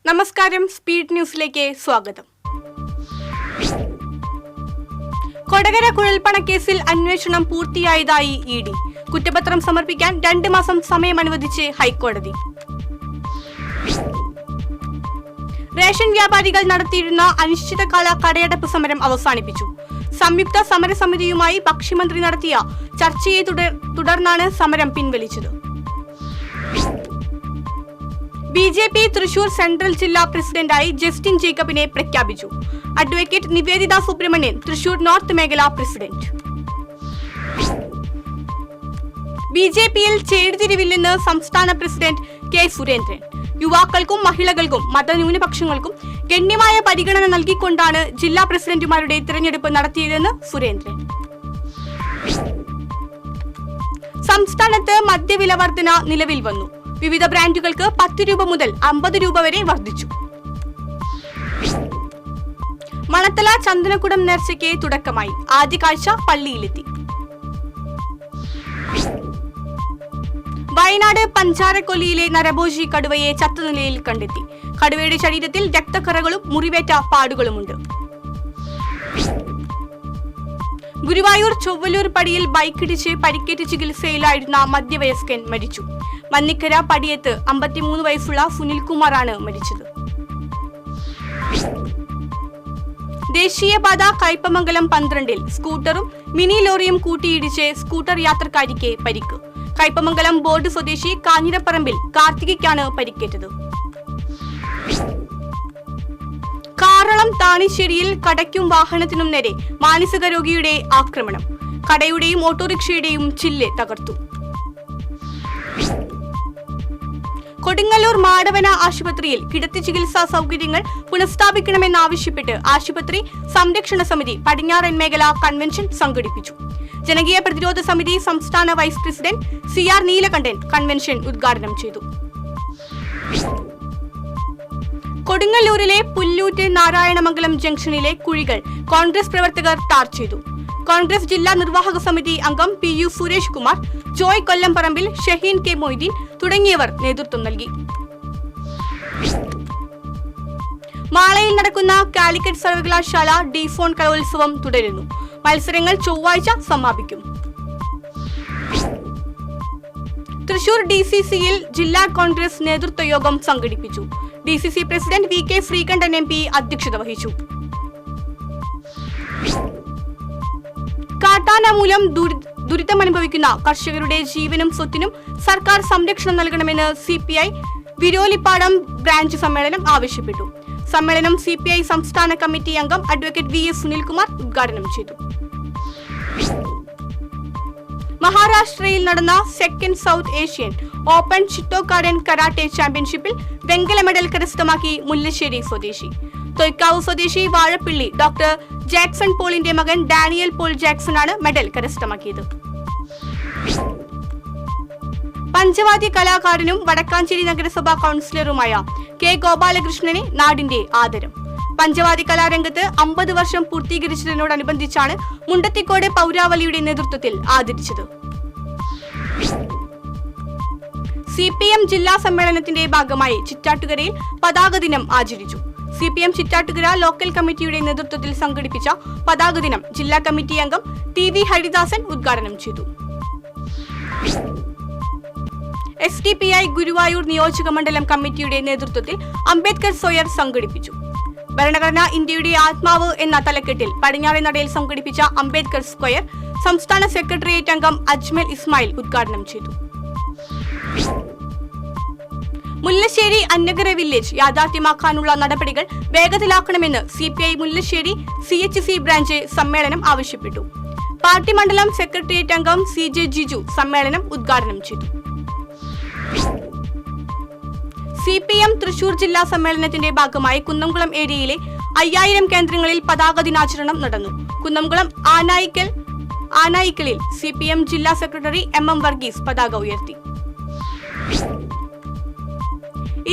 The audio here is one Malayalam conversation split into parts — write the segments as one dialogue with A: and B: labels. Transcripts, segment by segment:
A: നമസ്കാരം, സ്പീഡ് ന്യൂസിലേക്ക് സ്വാഗതം. കൊടകര കുഴൽപ്പണക്കേസിൽ അന്വേഷണം പൂർത്തിയായതായി ഇഡി. കുറ്റപത്രം സമർപ്പിക്കാൻ 2 മാസം സമയം അനുവദിച്ച് ഹൈക്കോടതി. റേഷൻ വ്യാപാരികൾ നടത്തിയിരുന്ന അനിശ്ചിതകാല കടയടപ്പ് സമരം അവസാനിപ്പിച്ചു. സംയുക്ത സമരസമിതിയുമായി ഭക്ഷ്യമന്ത്രി നടത്തിയ ചർച്ചയെ തുടർന്നാണ് സമരം പിൻവലിച്ചത്. ബിജെപി തൃശൂർ സെൻട്രൽ ജില്ലാ പ്രസിഡന്റായി ജസ്റ്റിൻ ജേക്കബിനെ പ്രഖ്യാപിച്ചു. അഡ്വക്കേറ്റ് നിവേദിത സുബ്രഹ്മണ്യൻ തൃശൂർ നോർത്ത് മേഖലാ പ്രസിഡന്റ്. ബിജെപിയിൽ ചേരിതിരിവില്ലെന്ന് സംസ്ഥാന പ്രസിഡന്റ് കെ സുരേന്ദ്രൻ. യുവാക്കൾക്കും മഹിളകൾക്കും മതന്യൂനപക്ഷങ്ങൾക്കും ഗണ്യമായ പരിഗണന നൽകിക്കൊണ്ടാണ് ജില്ലാ പ്രസിഡന്റുമാരുടെ തിരഞ്ഞെടുപ്പ് നടത്തിയതെന്ന് സുരേന്ദ്രൻ. സംസ്ഥാനത്ത് മദ്യവില വർധന നിലവിൽ വന്നു. വിവിധ ബ്രാൻഡുകൾക്ക് 10 രൂപ മുതൽ 50 രൂപ വരെ വർദ്ധിച്ചു. മണത്തല ചന്ദനക്കുടം നേർച്ചയ്ക്ക് തുടക്കമായി. ആദ്യ കാഴ്ച പള്ളിയിലെത്തി. വയനാട് പഞ്ചാരക്കൊല്ലിയിലെ നരഭോജി കടുവയെ ചത്ത നിലയിൽ കണ്ടെത്തി. കടുവയുടെ ശരീരത്തിൽ രക്തക്കറകളും മുറിവേറ്റ പാടുകളുമുണ്ട്. ഗുരുവായൂർ ചൊവ്വലൂർ പടിയിൽ ബൈക്കിടിച്ച് പരിക്കേറ്റ് ചികിത്സയിലായിരുന്ന മധ്യവയസ്കൻ മരിച്ചു. മന്നിക്കര പടിയത്ത് 53 വയസ്സുള്ള സുനിൽകുമാറാണ് മരിച്ചത്. ദേശീയപാത കയ്പമംഗലം 12-ൽ സ്കൂട്ടറും മിനി ലോറിയും കൂട്ടിയിടിച്ച് സ്കൂട്ടർ യാത്രക്കാരിക്ക് പരിക്ക്. കയ്പമംഗലം ബോർഡ് സ്വദേശി കാഞ്ഞിരപ്പറമ്പിൽ കാർത്തികയ്ക്കാണ് പരിക്കേറ്റത്. കാറളം താണിശ്ശേരിയിൽ കടയ്ക്കും വാഹനത്തിനും നേരെ മാനസിക രോഗിയുടെ ആക്രമണം. കടയുടെയും ഓട്ടോറിക്ഷയുടെയും ചില്ല് തകർത്തു. കൊടുങ്ങല്ലൂർ മാടവന ആശുപത്രിയിൽ കിടത്തി ചികിത്സാ സൗകര്യങ്ങൾ പുനഃസ്ഥാപിക്കണമെന്നാവശ്യപ്പെട്ട് ആശുപത്രി സംരക്ഷണ സമിതി പടിഞ്ഞാറൻ മേഖല കൺവെൻഷൻ സംഘടിപ്പിച്ചു. ജനകീയ പ്രതിരോധ സമിതി സംസ്ഥാന vice president CR Neelakantan convention ഉദ്ഘാടനം ചെയ്തു. കൊടുങ്ങല്ലൂരിലെ പുല്ലൂറ്റ് നാരായണമംഗലം ജംഗ്ഷനിലെ കുഴികൾ കോൺഗ്രസ് പ്രവർത്തകർ ടാർ ചെയ്തു. കോൺഗ്രസ് ജില്ലാ നിർവാഹക സമിതി അംഗം PU സുരേഷ് കുമാർ, ജോയ് കൊല്ലംപറമ്പിൽ, ഷഹീൻ K മൊയ്തീൻ തുടങ്ങിയവർ നേതൃത്വം നൽകി. മാളയിൽ നടക്കുന്ന കാലിക്കറ്റ് സർവകലാശാല ഡിഫോൺ കലോത്സവം തുടരുന്നു. മത്സരങ്ങൾ ചൊവ്വാഴ്ച സമാപിക്കും. തൃശൂർ DCCയിൽ ജില്ലാ കോൺഗ്രസ് നേതൃത്വ യോഗം സംഘടിപ്പിച്ചു. DCC president VK Sreekandan MP അധ്യക്ഷത വഹിച്ചു. കാട്ടാന മൂലം ദുരിതമനുഭവിക്കുന്ന കർഷകരുടെ ജീവനും സ്വത്തിനും സർക്കാർ സംരക്ഷണം നൽകണമെന്ന് CPI വിരോലിപ്പാടം ബ്രാഞ്ച് സമ്മേളനം ആവശ്യപ്പെട്ടു. സമ്മേളനം CPI സംസ്ഥാന കമ്മിറ്റി അംഗം അഡ്വക്കേറ്റ് VS സുനിൽകുമാർ ഉദ്ഘാടനം ചെയ്തു. മഹാരാഷ്ട്രയിൽ നടന്ന സെക്കൻഡ് സൗത്ത് ഏഷ്യൻ ഓപ്പൺ ചിറ്റോകാരൻ കരാട്ടെ ചാമ്പ്യൻഷിപ്പിൽ വെങ്കല മെഡൽ കരസ്ഥമാക്കി മുല്ലശ്ശേരി സ്വദേശി. തൊയ്ക്കാവ് സ്വദേശി വാഴപ്പിള്ളി ഡോക്ടർ ജാക്സൺ പോളിന്റെ മകൻ ഡാനിയൽ പോൾ ജാക്സണാണ് മെഡൽ കരസ്ഥമാക്കിയത്. പഞ്ചവാദ്യ കലാകാരനും വടക്കാഞ്ചേരി നഗരസഭാ കൗൺസിലറുമായ K ഗോപാലകൃഷ്ണന് നാടിന്റെ ആദരം. പഞ്ചവാദ്യ കലാരംഗത്ത് 50 വർഷം പൂർത്തീകരിച്ചതിനോടനുബന്ധിച്ചാണ് മുണ്ടത്തിക്കോട് പൗരാവലിയുടെ നേതൃത്വത്തിൽ ആദരിച്ചത്. CPM ജില്ലാ സമ്മേളനത്തിന്റെ ഭാഗമായി ചിറ്റാറ്റുകരയിൽ പതാക ദിനം ആചരിച്ചു. CPM ചിറ്റാറ്റുകര ലോക്കൽ കമ്മിറ്റിയുടെ നേതൃത്വത്തിൽ സംഘടിപ്പിച്ച പതാക ദിനം ജില്ലാ കമ്മിറ്റി അംഗം TV ഹരിദാസൻ ഉദ്ഘാടനം ചെയ്തു. SDPI ഗുരുവായൂർ നിയോജക മണ്ഡലം കമ്മിറ്റിയുടെ നേതൃത്വത്തിൽ അംബേദ്കർ സ്ക്വയർ സംഘടിപ്പിച്ചു. ഭരണഘടന ഇന്ത്യയുടെ ആത്മാവ് എന്ന തലക്കെട്ടിൽ പടിഞ്ഞാറേ നടയിൽ സംഘടിപ്പിച്ച അംബേദ്കർ സ്ക്വയർ സംസ്ഥാന സെക്രട്ടേറിയറ്റ് അംഗം അജ്മൽ ഇസ്മായിൽ ഉദ്ഘാടനം ചെയ്തു. മുല്ലശ്ശേരി അന്നഗര വില്ലേജ് യാഥാർത്ഥ്യമാക്കാനുള്ള നടപടികൾ വേഗത്തിലാക്കണമെന്ന് CPI മുല്ലശ്ശേരി CHC ബ്രാഞ്ച് സമ്മേളനം ആവശ്യപ്പെട്ടു. പാർട്ടി മണ്ഡലം സെക്രട്ടേറിയറ്റ് അംഗം CJ ജിജു സമ്മേളനം ഉദ്ഘാടനം ചെയ്തു. CPM തൃശൂർ ജില്ലാ സമ്മേളനത്തിന്റെ ഭാഗമായി കുന്നംകുളം ഏരിയയിലെ 5000 കേന്ദ്രങ്ങളിൽ പതാക ദിനാചരണം നടന്നു. കുന്നംകുളം ആനായിക്കലിൽ CPM ജില്ലാ സെക്രട്ടറി MM വർഗീസ് പതാക ഉയർത്തി.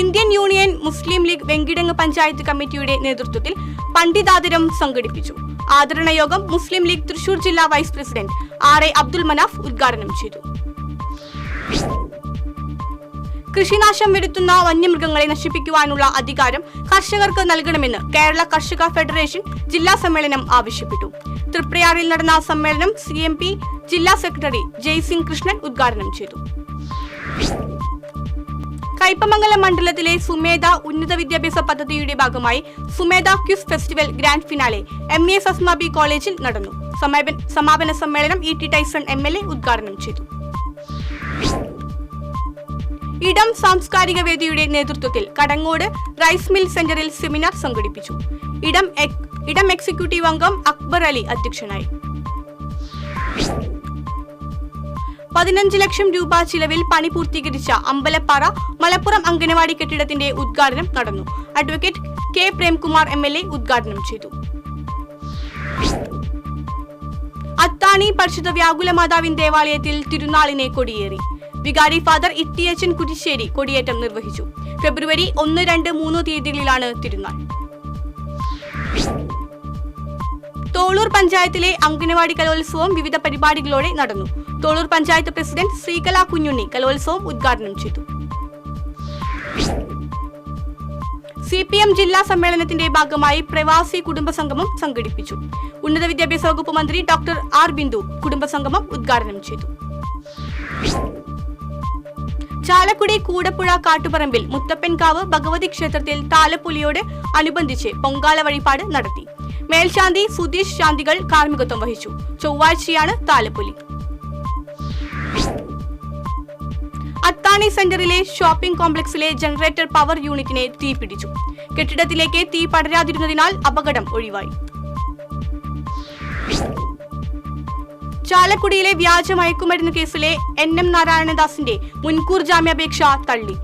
A: ഇന്ത്യൻ യൂണിയൻ മുസ്ലിം ലീഗ് വെങ്കിടങ്ങ് പഞ്ചായത്ത് കമ്മിറ്റിയുടെ നേതൃത്വത്തിൽ പണ്ഡിതാദിനം സംഘടിപ്പിച്ചു. ആദരണ യോഗം മുസ്ലിം ലീഗ് തൃശൂർ ജില്ലാ vice president RA Abdul Manaf ഉദ്ഘാടനം ചെയ്തു. കൃഷിനാശം വരുത്തുന്ന വന്യമൃഗങ്ങളെ നശിപ്പിക്കുവാനുള്ള അധികാരം കർഷകർക്ക് നൽകണമെന്ന് കേരള കർഷക ഫെഡറേഷൻ ജില്ലാ സമ്മേളനം ആവശ്യപ്പെട്ടു. തൃപ്രയാറിൽ നടന്ന സമ്മേളനം CMP ജില്ലാ സെക്രട്ടറി ജയ്സിംഗ് കൃഷ്ണൻ ഉദ്ഘാടനം ചെയ്തു. കയ്പമംഗലം മണ്ഡലത്തിലെ സുമേധ ഉന്നത വിദ്യാഭ്യാസ പദ്ധതിയുടെ ഭാഗമായി Sumedha quiz festival grand finale MA സസ്മാബി കോളേജിൽ നടന്നു. സമാപന സമ്മേളനം ET ടൈസൺ MLA ഉദ്ഘാടനം ചെയ്തു. ഇടം സാംസ്കാരിക വേദിയുടെ നേതൃത്വത്തിൽ കടങ്ങോട് റൈസ് മിൽ സെന്ററിൽ സെമിനാർ സംഘടിപ്പിച്ചു. ഇടം എക്സിക്യൂട്ടീവ് അംഗം അക്ബർ അലി അധ്യക്ഷനായി. 15 ലക്ഷം രൂപ ചിലവിൽ പണി പൂർത്തീകരിച്ച അമ്പലപ്പാറ മലപ്പുറം അംഗനവാടി കെട്ടിടത്തിന്റെ ഉദ്ഘാടനം നടന്നു. അഡ്വക്കേറ്റ് K പ്രേംകുമാർ MLA ഉദ്ഘാടനം ചെയ്തു. അത്താണി പരിശുദ്ധ വ്യാകുല മാതാവിൻ ദേവാലയത്തിൽ തിരുനാളിനെ കൊടിയേറി. വികാരി ഫാദർ ഇട്ടിയച്ചൻ കുരിശ്ശേരി കൊടിയേറ്റം നിർവഹിച്ചു. ഫെബ്രുവരി 1, 2, 3 തീയതികളിലാണ് തിരുനാൾ. തോളൂർ പഞ്ചായത്തിലെ അംഗനവാടി കലോത്സവം വിവിധ പരിപാടികളോടെ നടന്നു. തോളൂർ പഞ്ചായത്ത് പ്രസിഡന്റ് ശ്രീകല കുഞ്ഞുണ്ണി കലോത്സവം ഉദ്ഘാടനം ചെയ്തു. CPM ജില്ലാ സമ്മേളനത്തിന്റെ ഭാഗമായി പ്രവാസി കുടുംബ സംഗമം സംഘടിപ്പിച്ചു. ഉന്നത വിദ്യാഭ്യാസ വകുപ്പ് മന്ത്രി ഡോക്ടർ R ബിന്ദു കുടുംബ സംഗമം ഉദ്ഘാടനം ചെയ്തു. ചാലക്കുടി കൂടപ്പുഴ കാട്ടുപറമ്പിൽ മുത്തപ്പൻകാവ് ഭഗവതി ക്ഷേത്രത്തിൽ താലപ്പൊലിയോട് അനുബന്ധിച്ച് പൊങ്കാല വഴിപാട് നടത്തി. മേൽശാന്തി സുധീഷ് ശാന്തികൾ കാർമ്മികത്വം വഹിച്ചു. ചൊവ്വാഴ്ചയാണ് താലപ്പൊലി. അത്താണി സെന്ററിലെ ഷോപ്പിംഗ് കോംപ്ലക്സിലെ ജനറേറ്റർ പവർ യൂണിറ്റിനെ തീപിടിച്ചു. കെട്ടിടത്തിലേക്ക് തീ പടരാതിരുന്നതിനാൽ അപകടം ഒഴിവായി. ചാലക്കുടിയിലെ വ്യാജ മയക്കുമരുന്ന് കേസിലെ NM നാരായണദാസിന്റെ മുൻകൂർ ജാമ്യാപേക്ഷ തള്ളി.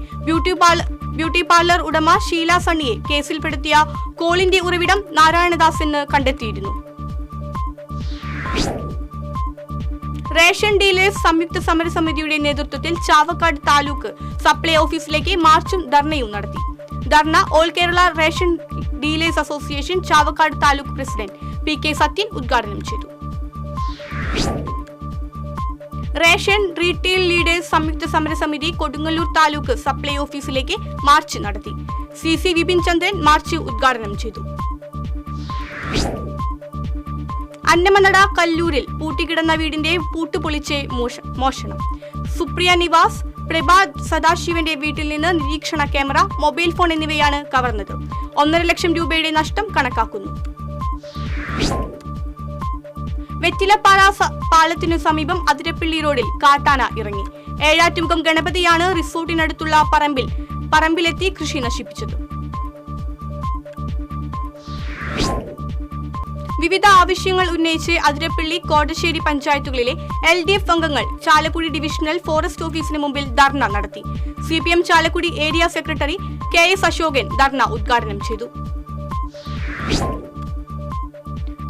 A: ബ്യൂട്ടി പാർലർ ഉടമ ഷീല സണ്ണിയെ കേസിൽപ്പെടുത്തിയ കോളിന്റെ ഉറവിടം നാരായണദാസ് എന്ന് കണ്ടെത്തിയിരുന്നു. റേഷൻ ഡീലേഴ്സ് സംയുക്ത സമരസമിതിയുടെ നേതൃത്വത്തിൽ ചാവക്കാട് താലൂക്ക് സപ്ലൈ ഓഫീസിലേക്ക് മാർച്ചും ധർണയും നടത്തി. Dharna all Kerala ration dealers association Chavakkad taluk president PK Sathyan ഉദ്ഘാടനം ചെയ്തു. റേഷൻ റീറ്റെയിൽ ലീഡേഴ്സ് സംയുക്ത സമരസമിതി കൊടുങ്ങല്ലൂർ താലൂക്ക് സപ്ലൈ ഓഫീസിലേക്ക് മാർച്ച് നടത്തി. CC വിപിൻ ചന്ദ്രൻ മാർച്ച് ഉദ്ഘാടനം ചെയ്തു. അന്നമനട കല്ലൂരിൽ പൂട്ടിക്കിടന്ന വീടിന്റെ പൂട്ടുപൊളിച്ച് മോഷണം. സുപ്രിയ നിവാസ് പ്രഭാ സദാശിവന്റെ വീട്ടിൽ നിന്ന് നിരീക്ഷണ ക്യാമറ, മൊബൈൽ ഫോൺ എന്നിവയാണ് കവർന്നത്. 1.5 ലക്ഷം രൂപയുടെ നഷ്ടം കണക്കാക്കുന്നു. വെറ്റിലപ്പാറ പാലത്തിനു സമീപം അതിരപ്പിള്ളി റോഡിൽ കാട്ടാന ഇറങ്ങി. ഏഴാറ്റുമുഖം ഗണപതിയാണ് റിസോർട്ടിനടുത്തുള്ള പറമ്പിലെത്തി കൃഷി നശിപ്പിച്ചത്. വിവിധ ആവശ്യങ്ങൾ ഉന്നയിച്ച് അതിരപ്പിള്ളി കോടശ്ശേരി പഞ്ചായത്തുകളിലെ LDF അംഗങ്ങൾ ചാലക്കുടി ഡിവിഷണൽ ഫോറസ്റ്റ് ഓഫീസിന് മുമ്പിൽ ധർണ നടത്തി. CPM Chalakudy area secretary KS Ashokan dharna ഉദ്ഘാടനം ചെയ്തു.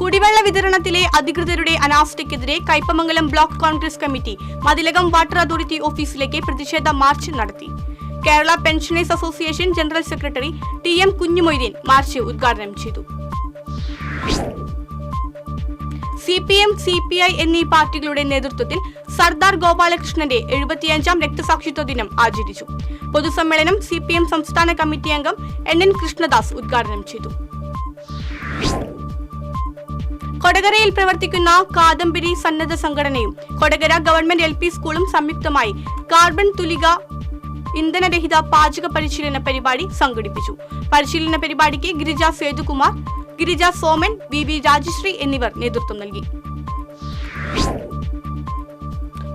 A: കുടിവെള്ള വിതരണത്തിലെ അധികൃതരുടെ അനാസ്ഥയ്ക്കെതിരെ Kaipamangalam block Congress committee Mathilakam water authority ഓഫീസിലേക്ക് പ്രതിഷേധ മാർച്ച് നടത്തി. Kerala pensioners association general secretary TM Kunhumoideen march ഉദ്ഘാടനം ചെയ്തു. CPM, CPI എന്നീ പാർട്ടികളുടെ നേതൃത്വത്തിൽ സർദാർ ഗോപാലകൃഷ്ണന്റെ 75ാം രക്തസാക്ഷിത്വ ദിനം ആചരിച്ചു. പൊതുസമ്മേളനം CPM സംസ്ഥാന കമ്മിറ്റി അംഗം NN കൃഷ്ണദാസ് ഉദ്ഘാടനം ചെയ്തു. കൊടകരയിൽ പ്രവർത്തിക്കുന്ന കാദംബരി സന്നദ്ധ സംഘടനയും കൊടകര ഗവൺമെന്റ് LP സ്കൂളും സംയുക്തമായി കാർബൺ തുലിക ഇന്ധനരഹിത പാചക പരിശീലന പരിപാടി സംഘടിപ്പിച്ചു. പരിശീലന പരിപാടിക്ക് ഗിരിജ സേതുകുമാർ, ഗിരിജ സോമൻ, VV രാജശ്രീ എന്നിവർ നേതൃത്വം നൽകി.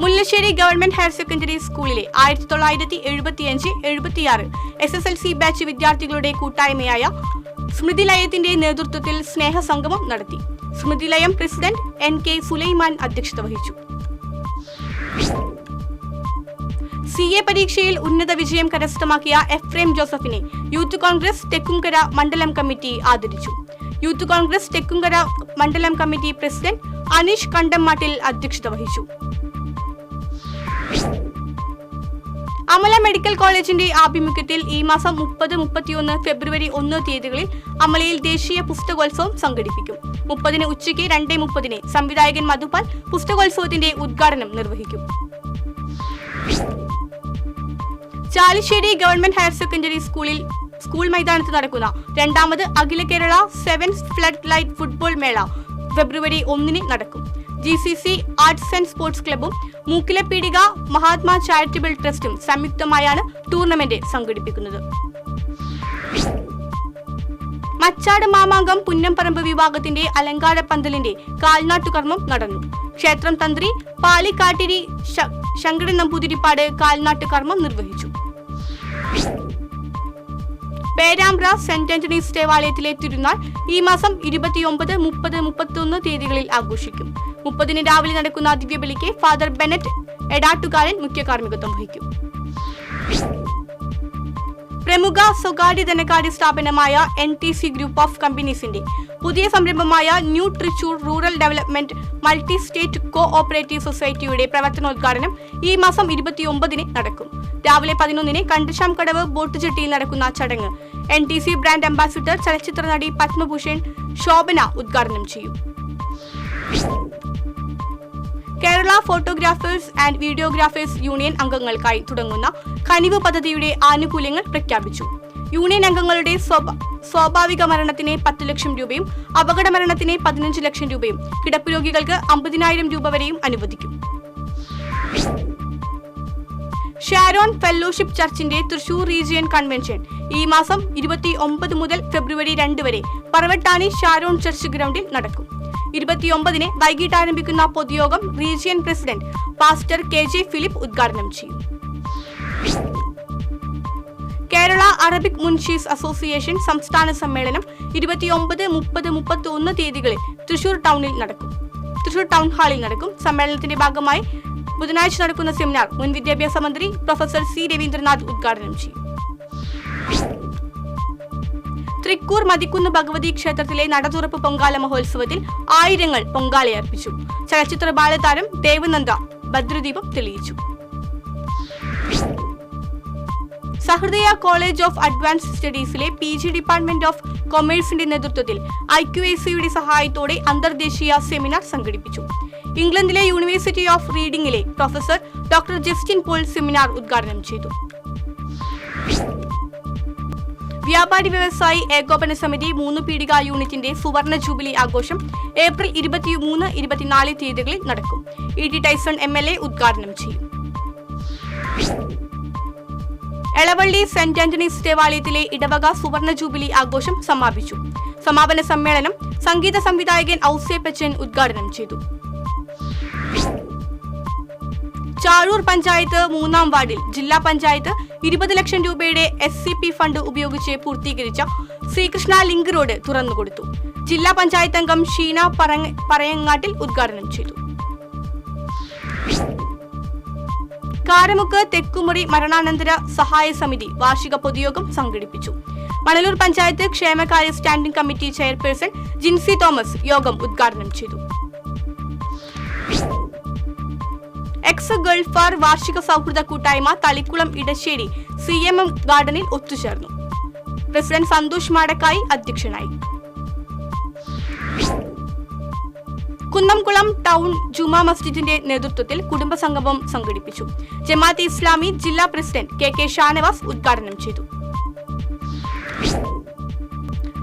A: മുല്ലശ്ശേരി ഗവൺമെന്റ് ഹയർ സെക്കൻഡറി സ്കൂളിലെ 1975-76 SSLC ബാച്ച് വിദ്യാർത്ഥികളുടെ കൂട്ടായ്മയായ സ്മൃതിലയത്തിന്റെ നേതൃത്വത്തിൽ സ്നേഹസംഗമം നടത്തി. സ്മൃതിലയം പ്രസിഡന്റ് NK സുലൈമാൻ അധ്യക്ഷത വഹിച്ചു. CA പരീക്ഷയിൽ ഉന്നത വിജയം കരസ്ഥമാക്കിയ എഫ്രേം ജോസഫിനെ യൂത്ത് കോൺഗ്രസ് തെക്കുംകര മണ്ഡലം കമ്മിറ്റി ആദരിച്ചു. യൂത്ത് കോൺഗ്രസ് തെക്കുംകര മണ്ഡലം കമ്മിറ്റി പ്രസിഡന്റ് അനീഷ് കണ്ടംമാട്ടിൽ അധ്യക്ഷത വഹിച്ചു. അമല മെഡിക്കൽ കോളേജിന്റെ ആഭിമുഖ്യത്തിൽ ഈ മാസം 30, 31 ഫെബ്രുവരി 1 തീയതികളിൽ അമലയിൽ ദേശീയ പുസ്തകോത്സവം സംഘടിപ്പിക്കും. 30-ന് ഉച്ചയ്ക്ക് 2:30-ന് സംവിധായകൻ മധുപാൽ പുസ്തകോത്സവത്തിന്റെ ഉദ്ഘാടനം നിർവഹിക്കും. Chalissery government higher secondary school മൈതാനത്ത് നടക്കുന്ന രണ്ടാമത് അഖില Kerala sevens flood light football mela February 1 നടക്കും. GCC ആർട്സ് ആൻഡ് സ്പോർട്സ് ക്ലബ്ബും മൂക്കിലെ പീടിക മഹാത്മാ ചാരിറ്റബിൾ ട്രസ്റ്റും സംയുക്തമായാണ് ടൂർണമെന്റ് സംഘടിപ്പിക്കുന്നത്. മച്ചാട് മാമാങ്കം പുന്നംപറമ്പ് വിഭാഗത്തിന്റെ അലങ്കാര പന്തലിന്റെ കാൽനാട്ടുകർമ്മം നടന്നു. ക്ഷേത്രം തന്ത്രി പാലിക്കാട്ടിരി ശങ്കരൻ നമ്പൂതിരിപ്പാട് കാൽനാട്ടുകർമ്മം നിർവഹിച്ചു. പേരാമ്പ്ര സെന്റ് ആന്റണീസ് ദേവാലയത്തിലെ തിരുനാൾ ഈ മാസം 29, 30, 31 തീയതികളിൽ ആഘോഷിക്കും. 30 രാവിലെ നടക്കുന്ന ദിവ്യബലിക്ക് ഫാദർ ബെനറ്റ് എടാട്ടുകാരൻ മുഖ്യ കാർമ്മികത്വം വഹിക്കും. പ്രമുഖ സ്വകാര്യ ധനകാര്യ സ്ഥാപനമായ NTC ഗ്രൂപ്പ് ഓഫ് കമ്പനീസിന്റെ പുതിയ സംരംഭമായ new Thrissur rural development multi state co operative സൊസൈറ്റിയുടെ പ്രവർത്തനോദ്ഘാടനം ഈ മാസം 29 നടക്കും. രാവിലെ 11 കണ്ടശാം കടവ് ബോട്ട് ജെട്ടിയിൽ നടക്കുന്ന ചടങ്ങ് NTC ബ്രാൻഡ് അംബാസിഡർ ചലച്ചിത്ര നടി പത്മഭൂഷൺ ശോഭന ഉദ്ഘാടനം ചെയ്യും. Kerala photographers and videographers union അംഗങ്ങൾക്കായി തുടങ്ങുന്ന കനിവ് പദ്ധതിയുടെ ആനുകൂല്യങ്ങൾ പ്രഖ്യാപിച്ചു. യൂണിയൻ അംഗങ്ങളുടെ സ്വാഭാവിക മരണത്തിന് 10 ലക്ഷം രൂപയും അപകട മരണത്തിന് 15 ലക്ഷം രൂപയും കിടപ്പ് രോഗികൾക്ക് 50,000 രൂപ വരെയും അനുവദിക്കും. ഷാരോൺ ഫെല്ലോഷിപ്പ് ചർച്ചിന്റെ തൃശൂർ റീജിയൻ കൺവെൻഷൻ ഈ മാസം 29 മുതൽ ഫെബ്രുവരി 2 വരെ പറവട്ടാനി ഷാരോൺ ചർച്ച് ഗ്രൗണ്ടിൽ നടക്കും. 29 വൈകിട്ട് ആരംഭിക്കുന്ന പൊതുയോഗം region president pastor KJ Philip ഉദ്ഘാടനം ചെയ്യും. കേരള അറബിക് മുൻഷീസ് അസോസിയേഷൻ സംസ്ഥാന സമ്മേളനം 29, 30, 31 തീയതികളിൽ തൃശൂർ ടൗൺ ഹാളിൽ നടക്കും. സമ്മേളനത്തിന്റെ ഭാഗമായി ബുധനാഴ്ച നടക്കുന്ന സെമിനാർ മുൻ വിദ്യാഭ്യാസ മന്ത്രി പ്രൊഫസർ C രവീന്ദ്രനാഥ് ഉദ്ഘാടനം ചെയ്യും. തൃക്കൂർ മതിക്കുന്ന് ഭഗവതി ക്ഷേത്രത്തിലെ നടതുറപ്പ് പൊങ്കാല മഹോത്സവത്തിൽ ആയിരങ്ങൾ പൊങ്കാലയർപ്പിച്ചു. ചലച്ചിത്ര ബാലതാരം ദേവനന്ദ ഭദ്രദീപം തെളിയിച്ചു. സഹൃദയ കോളേജ് ഓഫ് അഡ്വാൻസ്ഡ് സ്റ്റഡീസിലെ PG ഡിപ്പാർട്ട്മെന്റ് ഓഫ് കൊമേഴ്സിന്റെ നേതൃത്വത്തിൽ IQACയുടെ സഹായത്തോടെ അന്തർദേശീയ സെമിനാർ സംഘടിപ്പിച്ചു. ഇംഗ്ലണ്ടിലെ യൂണിവേഴ്സിറ്റി ഓഫ് റീഡിംഗിലെ professor doctor Justin Paul seminar ഉദ്ഘാടനം ചെയ്തു. വ്യാപാരി വ്യവസായി ഏകോപന സമിതി 3 പീടിക യൂണിറ്റിന്റെ സുവർണ ജൂബിലി ആഘോഷം ഏപ്രിൽ 23, 24 തീയതികളിൽ നടക്കും. ET ടൈസൺ MLA ഉദ്ഘാടനം ചെയ്യും. എളവള്ളി സെന്റ് ആന്റണീസ് ദേവാലയത്തിലെ ഇടവക സുവർണ ജൂബിലി ആഘോഷം സമാപിച്ചു. സമാപന സമ്മേളനം സംഗീത സംവിധായകൻ ഔസേപ്പച്ചൻ ഉദ്ഘാടനം ചെയ്തു. ചാഴൂർ പഞ്ചായത്ത് 3-ാം വാർഡിൽ ജില്ലാ പഞ്ചായത്ത് 20 ലക്ഷം രൂപയുടെ SCP ഫണ്ട് ഉപയോഗിച്ച് പൂർത്തീകരിച്ച ശ്രീകൃഷ്ണ ലിങ്ക് റോഡ് തുറന്നുകൊടുത്തു. ജില്ലാ പഞ്ചായത്ത് അംഗം ഷീന പറയങ്ങാട്ടിൽ ഉദ്ഘാടനം ചെയ്തു. കാരമുക്ക് തെക്കുമുറി മരണാനന്തര സഹായ സമിതി വാർഷിക പൊതുയോഗം സംഘടിപ്പിച്ചു. മണലൂർ പഞ്ചായത്ത് ക്ഷേമകാര്യ standing committee chairperson Jincy Thomas യോഗം ഉദ്ഘാടനം ചെയ്തു. എക്സ് ഗൾഫാർ വാർഷിക സൗഹൃദ കൂട്ടായ്മ തളിക്കുളം ഇടശ്ശേരി CMM ഗാർഡനിൽ ഒത്തുചേർന്നു. പ്രസിഡന്റ് സന്തോഷ് മാടക്കായി അധ്യക്ഷനായി. കുന്നംകുളം ടൗൺ ജുമാ മസ്ജിദിന്റെ നേതൃത്വത്തിൽ കുടുംബസംഗമം സംഘടിപ്പിച്ചു. ജമാഅത്തെ ഇസ്ലാമി ജില്ലാ പ്രസിഡന്റ് KK ഷാനവാസ് ഉദ്ഘാടനം ചെയ്തു.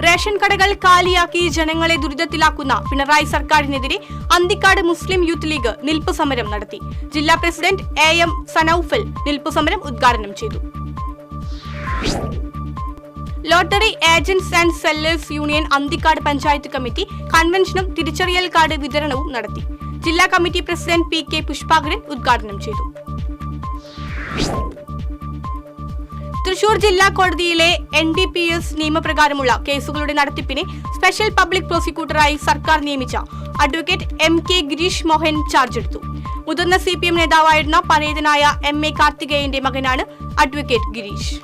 A: റേഷൻ കടകൾ കാലിയാക്കി ജനങ്ങളെ ദുരിതത്തിലാക്കുന്ന പിണറായി സർക്കാരിനെതിരെ അന്തിക്കാട് മുസ്ലിം യൂത്ത് ലീഗ് നിൽപ്പ് സമരം നടത്തി. ജില്ലാ പ്രസിഡന്റ് AM സനൌഫൽ നിൽപ്പ് സമരം ഉദ്ഘാടനം ചെയ്തു. Lottery agents and sellers union Anthikad panchayat committee കൺവെൻഷനും തിരിച്ചറിയൽ കാർഡ് വിതരണവും നടത്തി. ജില്ലാ കമ്മിറ്റി പ്രസിഡന്റ് PK പുഷ്പാകരൻ ഉദ്ഘാടനം ചെയ്തു. തൃശൂർ ജില്ലാ കോടതിയിലെ NDPS നിയമപ്രകാരമുള്ള കേസുകളുടെ നടത്തിപ്പിന് സ്പെഷ്യൽ പബ്ലിക് പ്രോസിക്യൂട്ടറായി സർക്കാർ നിയമിച്ച അഡ്വക്കേറ്റ് MK ഗിരീഷ് മോഹൻ ചാർജെടുത്തു. മുതിർന്ന CPM നേതാവായിരുന്ന പരേതനായ MA കാർത്തികേയന്റെ മകനാണ് advocate Girish.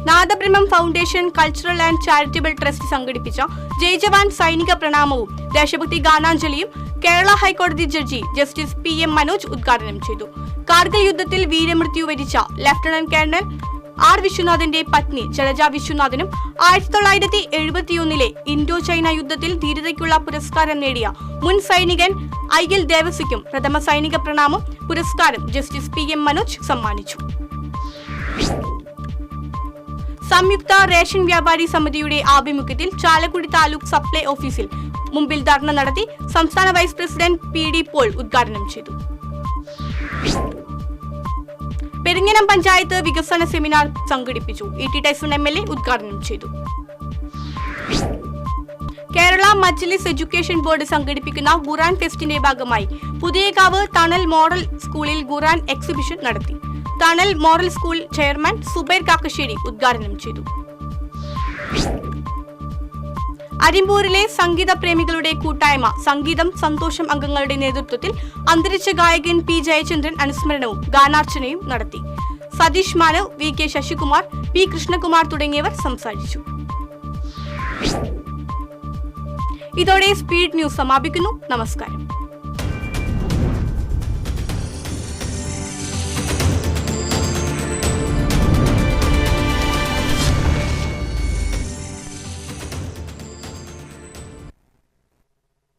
A: Nadabrahmam foundation cultural and charitable trust സംഘടിപ്പിച്ച ജയ് ജവാൻ സൈനിക പ്രണാമവും ദേശഭക്തി ഗാനാഞ്ജലിയും കേരള ഹൈക്കോടതി ജഡ്ജി ജസ്റ്റിസ് PM മനോജ് ഉദ്ഘാടനം ചെയ്തു. കാർഗിൽ യുദ്ധത്തിൽ വീരമൃത്യു വരിച്ച ലഫ്റ്റനന്റ് കേണൽ R വിശ്വനാഥന്റെ പത്നി ജലജ വിശ്വനാഥനും 1971 ഇൻഡോ ചൈന യുദ്ധത്തിൽ ധീരതയ്ക്കുള്ള പുരസ്കാരം നേടിയ മുൻ സൈനികൻ IL ദേവസിക്കും പ്രഥമ സൈനിക പ്രണാമം പുരസ്കാരം ജസ്റ്റിസ് PM മനോജ് സമ്മാനിച്ചു. സംയുക്ത റേഷൻ വ്യാപാരി സമിതിയുടെ ആഭിമുഖ്യത്തിൽ ചാലക്കുടി താലൂക്ക് സപ്ലൈ ഓഫീസിൽ മുമ്പിൽ ധർണ നടത്തി. സംസ്ഥാന വൈസ് പ്രസിഡന്റ് PD പോൾ ഉദ്ഘാടനം ചെയ്തു. പെരിങ്ങനം പഞ്ചായത്ത് വികസന സെമിനാർ സംഘടിപ്പിച്ചു. ET ടൈസൺ MLA ഉദ്ഘാടനം ചെയ്തു. കേരള മജ്ലിസ് എഡ്യൂക്കേഷൻ ബോർഡ് സംഘടിപ്പിക്കുന്ന ഖുർആൻ ഫെസ്റ്റിന്റെ ഭാഗമായി പുതിയകാവ് തണൽ മോഡൽ സ്കൂളിൽ ഖുർആൻ എക്സിബിഷൻ നടത്തി. Thanal model school chairman Zubair Kakkassery ഉദ്ഘാടനം ചെയ്തു. അരിമ്പൂരിലെ സംഗീത പ്രേമികളുടെ കൂട്ടായ്മ സംഗീതം സന്തോഷം അംഗങ്ങളുടെ നേതൃത്വത്തിൽ അന്തരിച്ച ഗായകൻ P ജയചന്ദ്രൻ അനുസ്മരണവും ഗാനാർച്ചനയും നടത്തി. സതീഷ് മാനവ്, VK ശശികുമാർ, P കൃഷ്ണകുമാർ തുടങ്ങിയവർ സംസാരിച്ചു. ഇതോടെ സ്പീഡ് ന്യൂസ് സമാപിക്കുന്നു. നമസ്കാരം.